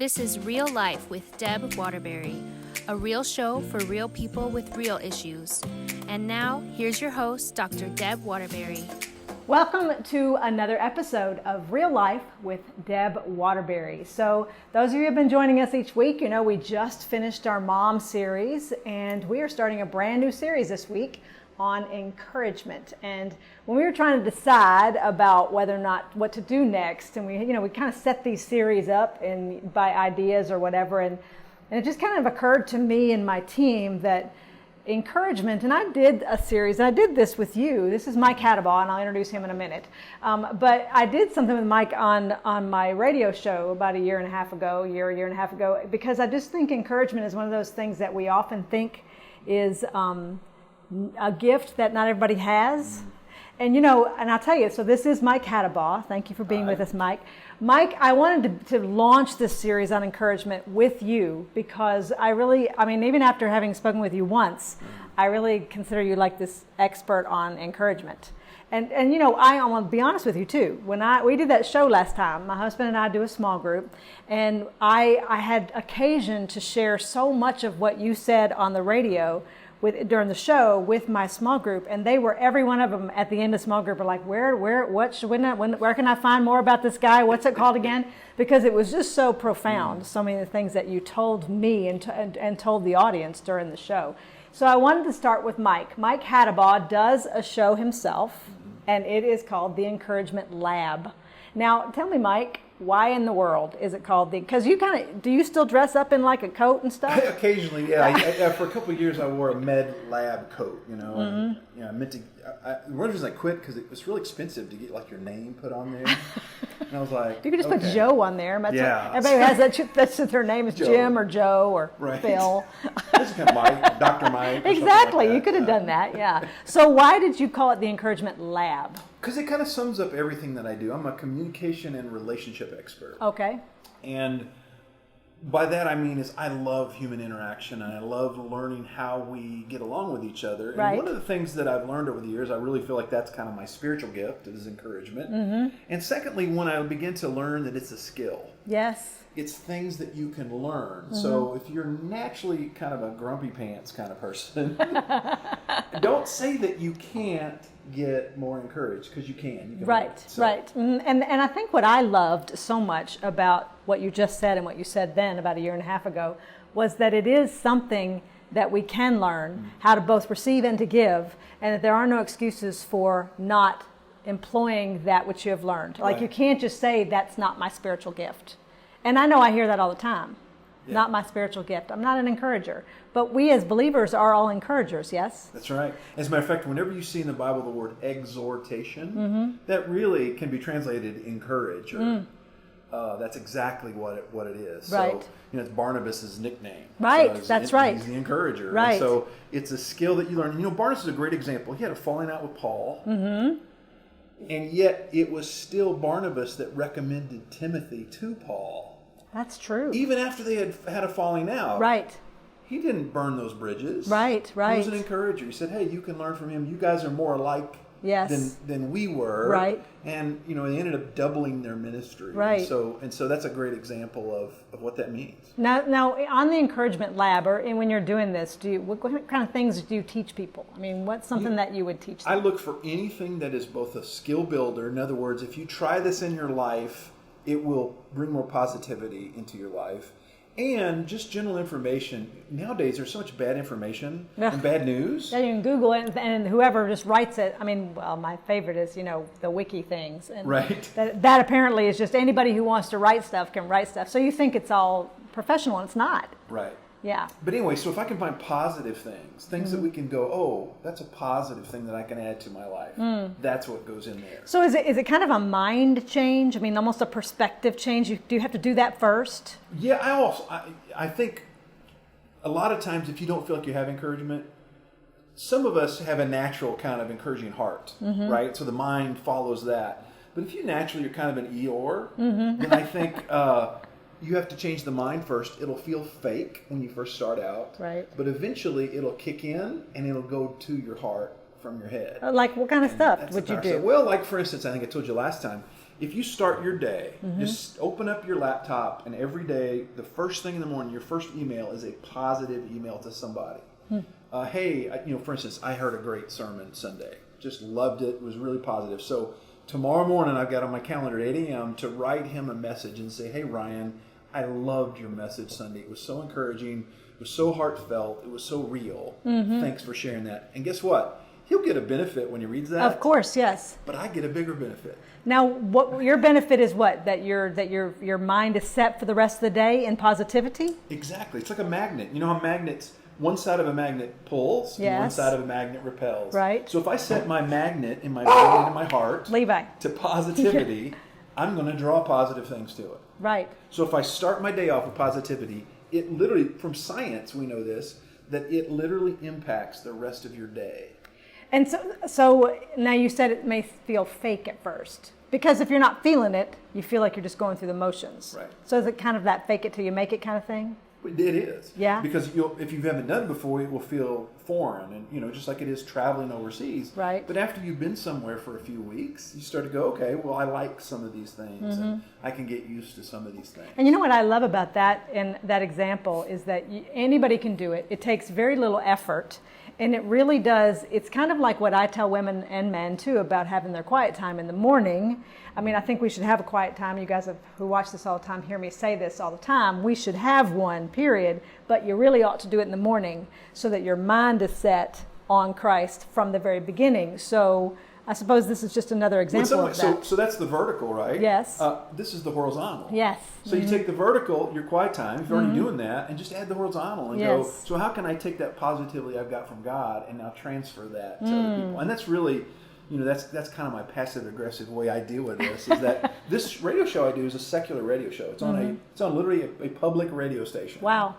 This is Real Life with Deb Waterbury, a real show for real people with real issues. And now, here's your host, Dr. Deb Waterbury. Welcome to another episode of Real Life with Deb Waterbury. So those of you who have been joining us each week, you know we just finished our mom series and we are starting a brand new series this week on encouragement. And when we were trying to decide about whether or not what to do next, and we kind of set these series up by ideas or whatever, and it just kind of occurred to me and my team that encouragement, and I did a series, and I did this with you. This is Mike Hattabaugh, and I'll introduce him in a minute. But I did something with Mike on my radio show about a year and a half ago, because I just think encouragement is one of those things that we often think is a gift that not everybody has. And and I'll tell you, so this is Mike Hattabaugh. Thank you for being with us, Mike. Mike, I wanted to launch this series on encouragement with you because even after having spoken with you once, I really consider you like this expert on encouragement. And I want to be honest with you too. When we did that show last time, my husband and I do a small group, and I had occasion to share so much of what you said on the radio during the show with my small group, and every one of them at the end of small group are like, where can I find more about this guy? What's it called again? Because it was just so profound, so many of the things that you told me and told the audience during the show. So I wanted to start with Mike. Mike Hattabaugh does a show himself, and it is called The Encouragement Lab. Now, tell me, Mike, why in the world is it called because do you still dress up in like a coat and stuff? Occasionally, yeah. For a couple of years, I wore a med lab coat, and I meant to. One of the reasons I quit because it was really expensive to get like your name put on there, and I was like, you could just put Joe on there. Yeah, everybody has that. That's their name is Joe. Jim or Joe or Phil. This is kind of Mike, Dr. Mike. Exactly, like you could have done that. Yeah. So why did you call it the Encouragement Lab? Because it kind of sums up everything that I do. I'm a communication and relationship expert. Okay. And by that I mean I love human interaction, and I love learning how we get along with each other. Right. And one of the things that I've learned over the years, I really feel like that's kind of my spiritual gift, is encouragement. Mm-hmm. And secondly, when I begin to learn that it's a skill. Yes. It's things that you can learn. Mm-hmm. So if you're naturally kind of a grumpy pants kind of person, don't say that you can't get more encouraged, because you can. Right. And I think what I loved so much about what you just said and what you said then about a year and a half ago was that it is something that we can learn how to both receive and to give, and that there are no excuses for not employing that which you have learned. Like Right. You can't just say that's not my spiritual gift. And I know I hear that all the time. Yeah. Not my spiritual gift. I'm not an encourager. But we as believers are all encouragers, yes? That's right. As a matter of fact, whenever you see in the Bible the word exhortation, that really can be translated encourage. Or, that's exactly what it is. Right. So, it's Barnabas' nickname. Right, So that's right. He's the encourager. Right. And so it's a skill that you learn. Barnabas is a great example. He had a falling out with Paul. Mm-hmm. And yet it was still Barnabas that recommended Timothy to Paul. That's true. Even after they had a falling out. Right. He didn't burn those bridges. Right. He was an encourager. He said, hey, you can learn from him. You guys are more alike than we were. Right. And, they ended up doubling their ministry. Right. And so that's a great example of what that means. Now on the Encouragement Lab, and when you're doing this, what kind of things do you teach people? I mean, what's something that you would teach them? I look for anything that is both a skill builder. In other words, if you try this in your life, it will bring more positivity into your life. And just general information. Nowadays, there's so much bad information and bad news. Yeah, you can Google it, and whoever just writes it. I mean, well, my favorite is, the wiki things. And right. That apparently is just anybody who wants to write stuff can write stuff. So you think it's all professional, and it's not. Right. Yeah. But anyway, so if I can find positive things that we can go, oh, that's a positive thing that I can add to my life. That's what goes in there. So is it kind of a mind change? I mean, almost a perspective change? Do you have to do that first? Yeah, I think a lot of times if you don't feel like you have encouragement, some of us have a natural kind of encouraging heart, right? So the mind follows that. But if you naturally are kind of an Eeyore, then I think you have to change the mind first. It'll feel fake when you first start out. Right. But eventually it'll kick in and it'll go to your heart from your head. Like what kind of stuff would you do? Well, like for instance, I think I told you last time, if you start your day, just open up your laptop, and every day, the first thing in the morning, your first email is a positive email to somebody. Hey, for instance, I heard a great sermon Sunday. Just loved it. It was really positive. So tomorrow morning, I've got on my calendar at 8 a.m. to write him a message and say, hey, Ryan, I loved your message Sunday. It was so encouraging. It was so heartfelt. It was so real. Thanks for sharing that. And guess what? He'll get a benefit when he reads that. Of course, yes. But I get a bigger benefit. Now, what your benefit is what? That your mind is set for the rest of the day in positivity? Exactly. It's like a magnet. You know how magnets, one side of a magnet pulls and one side of a magnet repels. Right. So if I set my magnet in my brain and my heart Levi. to positivity, I'm going to draw positive things to it. Right. So if I start my day off with positivity, it literally, from science we know this, that it literally impacts the rest of your day. And so now you said it may feel fake at first. Because if you're not feeling it, you feel like you're just going through the motions. Right. So is it kind of that fake it till you make it kind of thing? It is. Yeah. Because if you haven't done it before, it will feel foreign, and just like it is traveling overseas. Right. But after you've been somewhere for a few weeks, you start to go, okay, well, I like some of these things, and I can get used to some of these things. And you know what I love about that and that example is that anybody can do it. It takes very little effort. And it really does, it's kind of like what I tell women and men too about having their quiet time in the morning. I mean, I think we should have a quiet time. You guys who watch this all the time hear me say this all the time. We should have one, period. But you really ought to do it in the morning so that your mind is set on Christ from the very beginning. So I suppose this is just another example of that. So that's the vertical, right? Yes. This is the horizontal. Yes. So you take the vertical, your quiet time, if you're already doing that, and just add the horizontal and go, so how can I take that positivity I've got from God and now transfer that to other people? And that's really, that's kind of my passive-aggressive way I deal with this, is that this radio show I do is a secular radio show. It's on it's on literally a public radio station. Wow.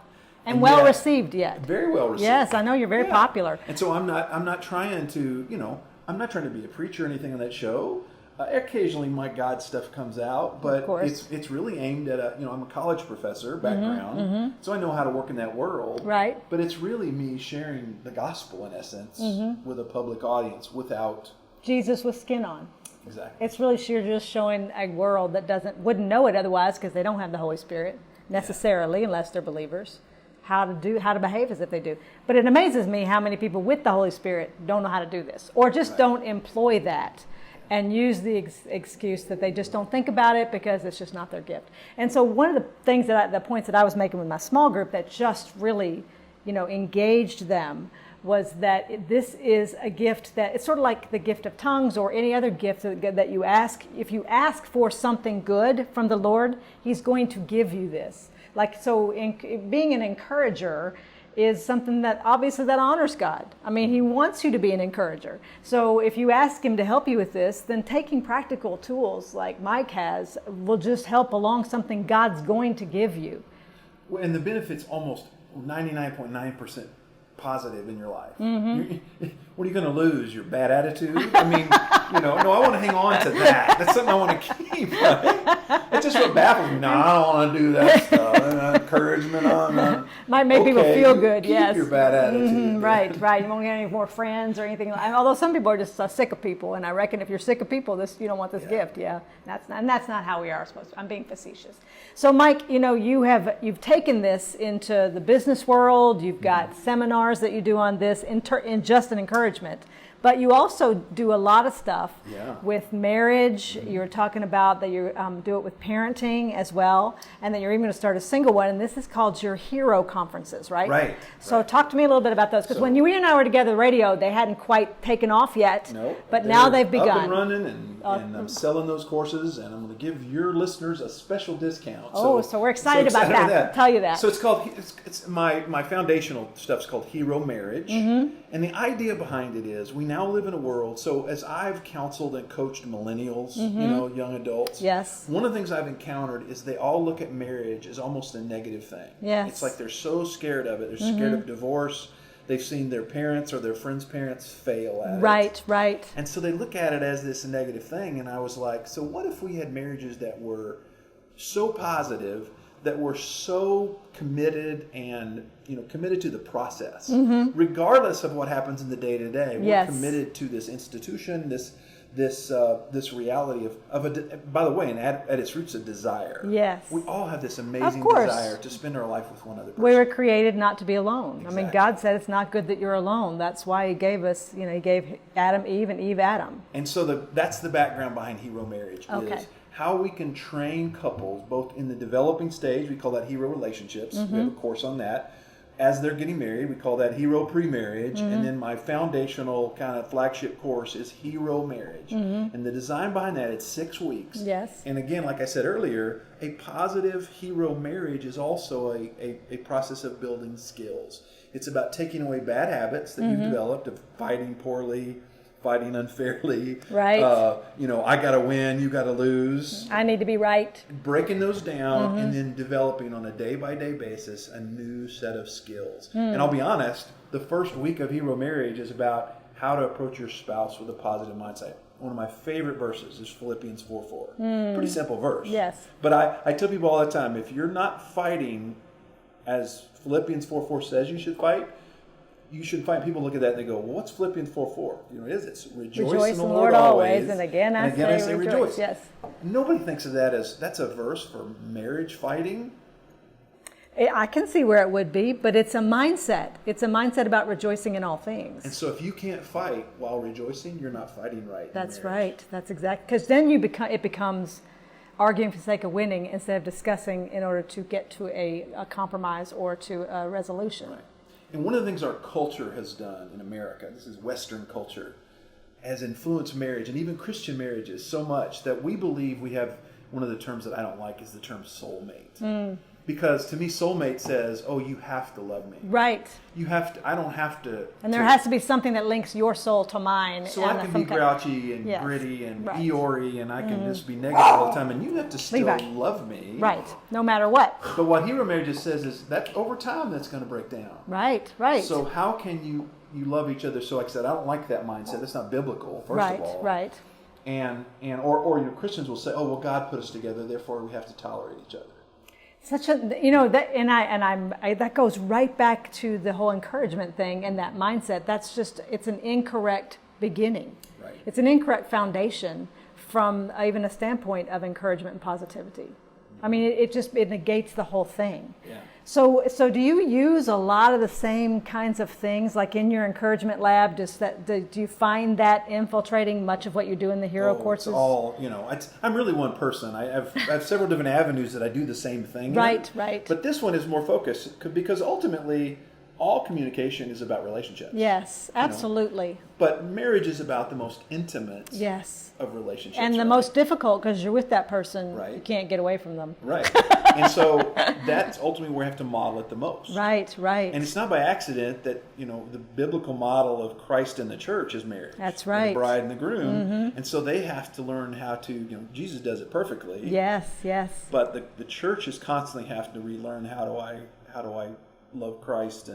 And well received yet. Very well received. Yes, I know you're very popular. And so I'm not trying to, I'm not trying to be a preacher or anything on that show. Occasionally my God stuff comes out, but it's really aimed at I'm a college professor background, so I know how to work in that world. Right. But it's really me sharing the gospel in essence with a public audience without Jesus with skin on. Exactly. It's really you're just showing a world that wouldn't know it otherwise because they don't have the Holy Spirit necessarily unless they're believers. How to behave as if they do. But it amazes me how many people with the Holy Spirit don't know how to do this or just don't employ that and use the excuse that they just don't think about it because it's just not their gift. And so one of the things the points that I was making with my small group that just really, engaged them was that this is a gift that it's sort of like the gift of tongues or any other gift that you ask. If you ask for something good from the Lord, He's going to give you this. Being an encourager is something that obviously that honors God. I mean, He wants you to be an encourager. So if you ask Him to help you with this, then taking practical tools like Mike has will just help along something God's going to give you. Well, and the benefit's almost 99.9% positive in your life. What are you going to lose? Your bad attitude? I mean, no, I want to hang on to that. That's something I want to keep. Right? It's just what baffles me. No, I don't want to do that stuff. Encouragement. Might make people feel good, keep your bad attitude. Right. You won't get any more friends or anything. Although some people are just sick of people, and I reckon if you're sick of people, you don't want this gift. Yeah, that's not how we are supposed to. I'm being facetious. So, Mike, you've taken this into the business world. You've got seminars that you do on this in just an encouragement. But you also do a lot of stuff with marriage. You're talking about that you do it with parenting as well, and that you're even going to start a single one. And this is called your Hero Conferences, right? Right. So talk to me a little bit about those, because when you and I were together, the radio, they hadn't quite taken off yet. No. But now they've begun. Up and running, and I'm selling those courses, and I'm going to give your listeners a special discount. So we're excited about that. I'll tell you that. So it's called. It's my foundational stuff's called Hero Marriage, and the idea behind it is we now live in a world. So as I've counseled and coached millennials, young adults, one of the things I've encountered is they all look at marriage as almost a negative thing. Yes. It's like they're so scared of it. They're scared of divorce. They've seen their parents or their friends' parents fail at it. Right. And so they look at it as this negative thing. And I was like, so what if we had marriages that were so positive, that were so committed and committed to the process, regardless of what happens in the day-to-day. We're committed to this institution, this this reality of by the way, and at its roots, a desire. Yes. We all have this amazing Of course. desire to spend our life with one other person. We were created not to be alone. Exactly. I mean, God said it's not good that you're alone. That's why He gave us, He gave Adam Eve and Eve Adam. And so that's the background behind hero marriage. Okay. Is how we can train couples both in the developing stage. We call that hero relationships. We have a course on that. As they're getting married, we call that hero pre-marriage. And then my foundational kind of flagship course is hero marriage. And the design behind that, it's 6 weeks. Yes. And again, like I said earlier, a positive hero marriage is also a process of building skills. It's about taking away bad habits that you've developed of fighting poorly, fighting unfairly. Right. I got to win, you got to lose. I need to be right. Breaking those down and then developing on a day-by-day basis a new set of skills. And I'll be honest, the first week of hero marriage is about how to approach your spouse with a positive mindset. One of my favorite verses is Philippians 4:4. Pretty simple verse. Yes. But I tell people all the time, if you're not fighting as Philippians 4:4 says you should fight, people look at that and they go, well, what's Philippians 4:4? It's rejoice in the Lord always. And again I say rejoice. Yes. Nobody thinks of that as that's a verse for marriage fighting. I can see where it would be, but it's a mindset. It's a mindset about rejoicing in all things. And so if you can't fight while rejoicing, you're not fighting right. That's right. That's exact. Because then it becomes arguing for the sake of winning instead of discussing in order to get to a compromise or to a resolution. Right. And one of the things our culture has done in America, this is Western culture, has influenced marriage and even Christian marriages so much that we believe we have, one of the terms that I don't like is the term soulmate. Because to me, soulmate says, oh, you have to love me. Right. You have to, I don't have to. And there has to be something that links your soul to mine. So I can be grouchy and gritty and Eeyore and I can just be negative all the time and you have to still love me. Right. No matter what. But what hero marriage says is that over time that's going to break down. Right. So how can you love each other? So like I said, I don't like that mindset. That's not biblical, first of all. Right. And Christians will say, oh, well, God put us together, therefore we have to tolerate each other. Such a that goes right back to the whole encouragement thing and that mindset. That's just, it's an incorrect beginning. Right. It's an incorrect foundation from even a standpoint of encouragement and positivity. I mean, it negates the whole thing. Yeah. So do you use a lot of the same kinds of things like in your encouragement lab? Do you find that infiltrating much of what you do in the hero courses? It's all, I'm really one person. I have several different avenues that I do the same thing. Right. But this one is more focused because ultimately all communication is about relationships. Yes, absolutely. But marriage is about the most intimate of relationships. And the most difficult because you're with that person. Right. You can't get away from them. Right. And so that's ultimately where we have to model it the most. Right. And it's not by accident that, the biblical model of Christ and the church is marriage. That's right. The bride and the groom. And so they have to learn how to, Jesus does it perfectly. Yes. But the church is constantly having to relearn how do I love Christ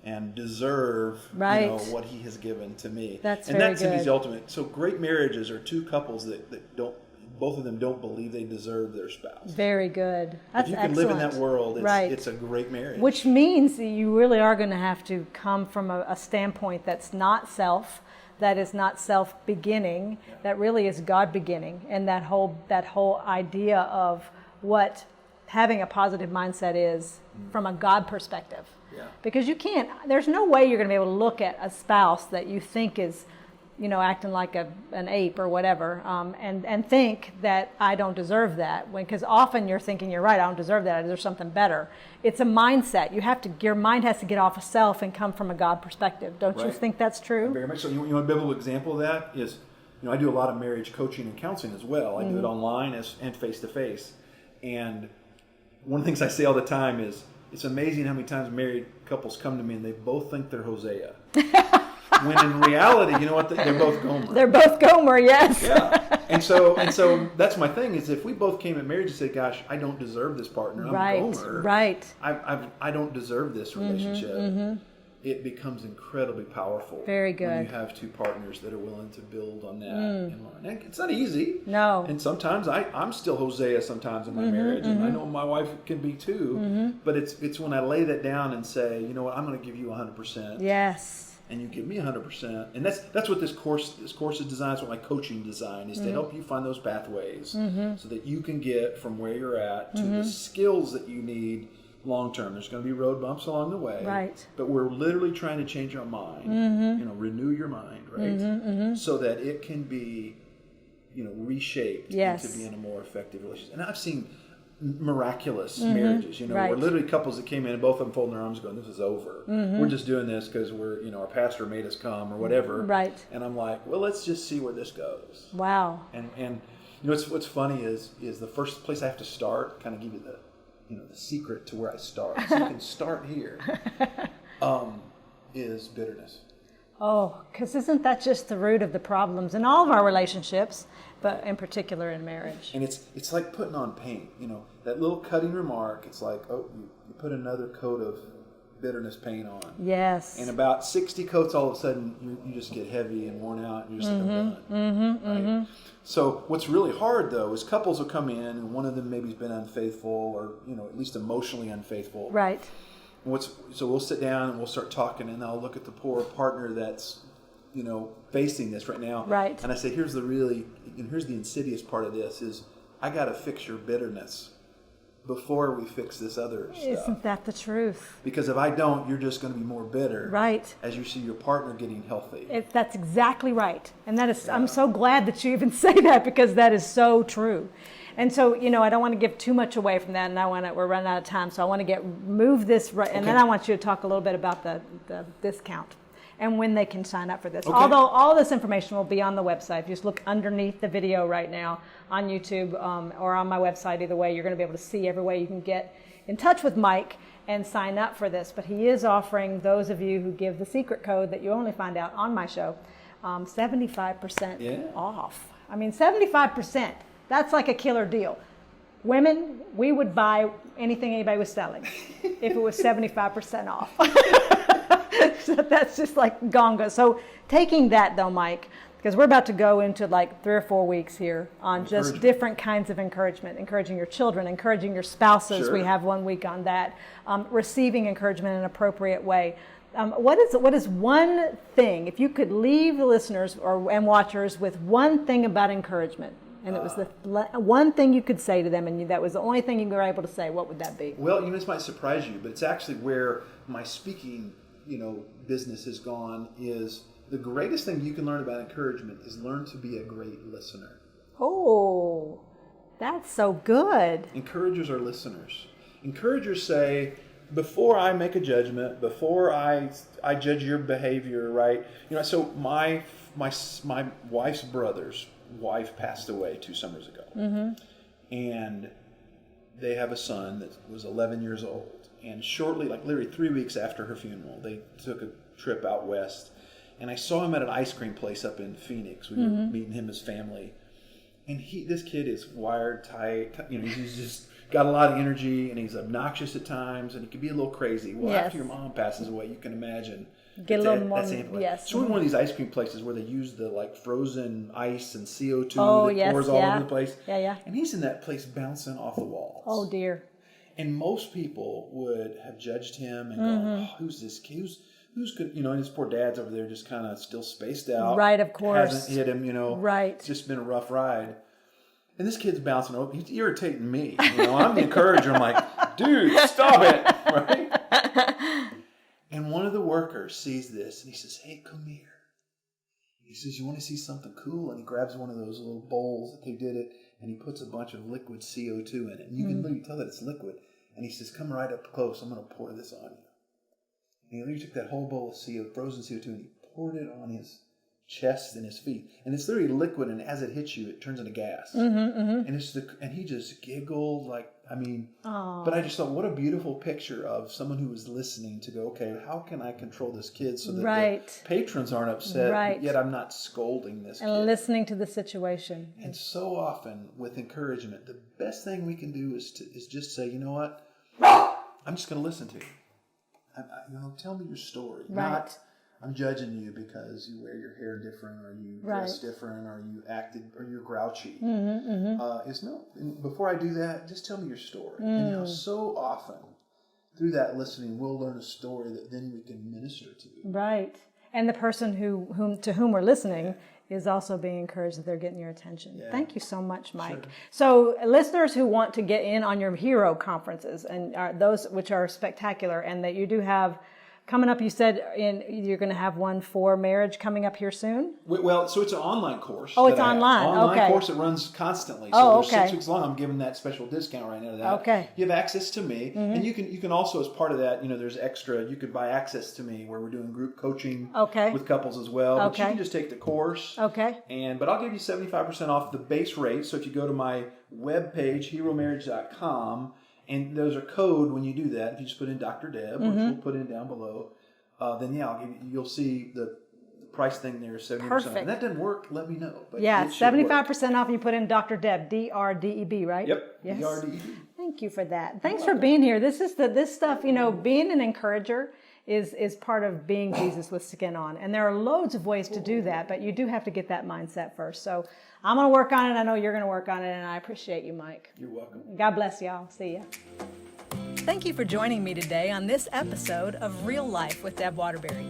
and deserve what he has given to me. That's and very that's to me good. the ultimate. So great marriages are two couples that don't, both of them don't believe they deserve their spouse. Very good. That's if you can excellent. live in that world, it's a great marriage. Which means that you really are going to have to come from a standpoint that's not self, that is not self-beginning, that really is God-beginning, and that whole idea of what having a positive mindset is from a God perspective. Yeah. Because there's no way you're going to be able to look at a spouse that you think is, acting like an ape or whatever, and think that I don't deserve that. Because often you're thinking, you're right, I don't deserve that, I deserve something better. It's a mindset. Your mind has to get off of self and come from a God perspective. Don't you think that's true? Very much so. You want a biblical example of that is, I do a lot of marriage coaching and counseling as well. I do it online and face-to-face. And one of the things I say all the time is, it's amazing how many times married couples come to me and they both think they're Hosea. When in reality, you know what? They're both Gomer. They're both Gomer, yes. Yeah. And so that's my thing is if we both came at marriage and said, gosh, I don't deserve this partner. I'm Gomer. Right. I don't deserve this relationship. It becomes incredibly powerful. Very good. When you have two partners that are willing to build on that and learn. And it's not easy. No. And sometimes I'm still Hosea sometimes in my marriage, and I know my wife can be too. But it's when I lay that down and say, you know what, I'm going to give you 100%. Yes. and you give me 100%. And that's what this course is designed. That's what my coaching design is, to help you find those pathways so that you can get from where you're at to the skills that you need long term. There's going to be road bumps along the way, right? But we're literally trying to change our mind, renew your mind, right? So that it can be, reshaped into being a more effective relationship. And I've seen miraculous marriages, where literally couples that came in and both of them folding their arms going, this is over. We're just doing this because we're, our pastor made us come or whatever. Right. And I'm like, well, let's just see where this goes. Wow. And what's funny is the first place I have to start, kind of give you the secret to where I start. So you can start here, is bitterness. Oh, because isn't that just the root of the problems in all of our relationships, but in particular in marriage? And it's like putting on paint. That little cutting remark, it's like, oh, you put another coat of bitterness paint on. Yes. And about 60 coats, all of a sudden, you just get heavy and worn out, and you're just like, I'm done. Right? So what's really hard, though, is couples will come in, and one of them maybe has been unfaithful or, at least emotionally unfaithful. Right. So we'll sit down and we'll start talking, and I'll look at the poor partner that's, facing this right now. Right. And I say, here's the insidious part of this is I got to fix your bitterness before we fix this other stuff. Isn't that the truth? Because if I don't, you're just going to be more bitter. Right. As you see your partner getting healthy. That's exactly right. And that is, I'm so glad that you even say that, because that is so true. And so, I don't want to give too much away from that, and we're running out of time, so I want to move this right, and then I want you to talk a little bit about the discount and when they can sign up for this. Okay. Although all this information will be on the website. If you just look underneath the video right now on YouTube or on my website, either way, you're going to be able to see every way you can get in touch with Mike and sign up for this. But he is offering those of you who give the secret code that you only find out on my show, 75% off. I mean, 75%. That's like a killer deal. Women, we would buy anything anybody was selling if it was 75% off. So that's just like gonga. So taking that though, Mike, because we're about to go into like 3 or 4 weeks here on just different kinds of encouragement, encouraging your children, encouraging your spouses. Sure. We have 1 week on that. Receiving encouragement in an appropriate way. What is one thing, if you could leave the listeners and watchers with one thing about encouragement, and it was the one thing you could say to them, and that was the only thing you were able to say, what would that be? Well, this might surprise you, but it's actually where my speaking, business has gone, is the greatest thing you can learn about encouragement is learn to be a great listener. Oh, that's so good. Encouragers are listeners. Encouragers say, before I make a judgment, before I judge your behavior, right? So my wife's brother's wife passed away 2 summers ago. And they have a son that was 11 years old. And shortly, like literally 3 weeks after her funeral, they took a trip out west. And I saw him at an ice cream place up in Phoenix. We were meeting him, his family. And this kid is wired tight. He's just got a lot of energy, and he's obnoxious at times, and he can be a little crazy. Well, after your mom passes away, you can imagine. Get a little more, yes. So we're in one of these ice cream places where they use the frozen ice and CO2 that pours all over the place. Yeah. And he's in that place bouncing off the walls. Oh, dear. And most people would have judged him and gone, who's this kid? Who's good? And his poor dad's over there just kind of still spaced out. Right, of course. Hasn't hit him, Right. It's just been a rough ride. And this kid's bouncing over. He's irritating me. I'm the encourager. I'm like, dude, stop it. Right? And one of the workers sees this and he says, hey, come here. He says, you want to see something cool? And he grabs one of those little bowls that they did it, and he puts a bunch of liquid CO2 in it. And you can literally tell that it's liquid. And he says, come right up close. I'm going to pour this on you. And he literally took that whole bowl of frozen CO2 and he poured it on his chest and his feet. And it's literally liquid, and as it hits you, it turns into gas. And and he just giggled but I just thought, what a beautiful picture of someone who was listening to go, okay, how can I control this kid so that the patrons aren't upset, yet I'm not scolding this kid. And listening to the situation. And so often with encouragement, the best thing we can do is just say, you know what, I'm just going to listen to you. Tell me your story. Right. Not, I'm judging you because you wear your hair different, or you dress different, or you acted, or you're grouchy. Before I do that, just tell me your story. And so often, through that listening, we'll learn a story that then we can minister to. Right. And the person to whom we're listening is also being encouraged that they're getting your attention. Yeah. Thank you so much, Mike. Sure. So listeners who want to get in on your hero conferences, and those which are spectacular, and that you do have coming up, you said you're going to have one for marriage coming up here soon? Well, so it's an online course. Oh, it's online. Online course that runs constantly. So there's 6 weeks long. I'm giving that special discount right now to that. Okay. You have access to me, and you can also, as part of that, there's extra. You could buy access to me where we're doing group coaching with couples as well. But you can just take the course. Okay. But I'll give you 75% off the base rate. So if you go to my webpage, heromarriage.com. And there's a code when you do that. If you just put in Dr. Deb, which we'll put in down below, then you'll see the price thing there is 70%. Perfect. And that doesn't work, let me know. But Yeah, it should 75% off. You put in Dr. Deb, D-R-D-E-B, right? Yep, Yes. D-R-D-E-B. Thank you for that. Thanks for being here. This stuff, being an encourager is part of being Jesus with skin on. And there are loads of ways to do that, but you do have to get that mindset first. So I'm going to work on it. I know you're going to work on it, and I appreciate you, Mike. You're welcome. God bless y'all. See ya. Thank you for joining me today on this episode of Real Life with Deb Waterbury.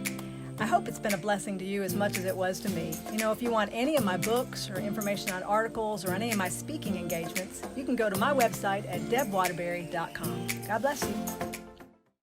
I hope it's been a blessing to you as much as it was to me. If you want any of my books or information on articles or any of my speaking engagements, you can go to my website at debwaterbury.com. God bless you.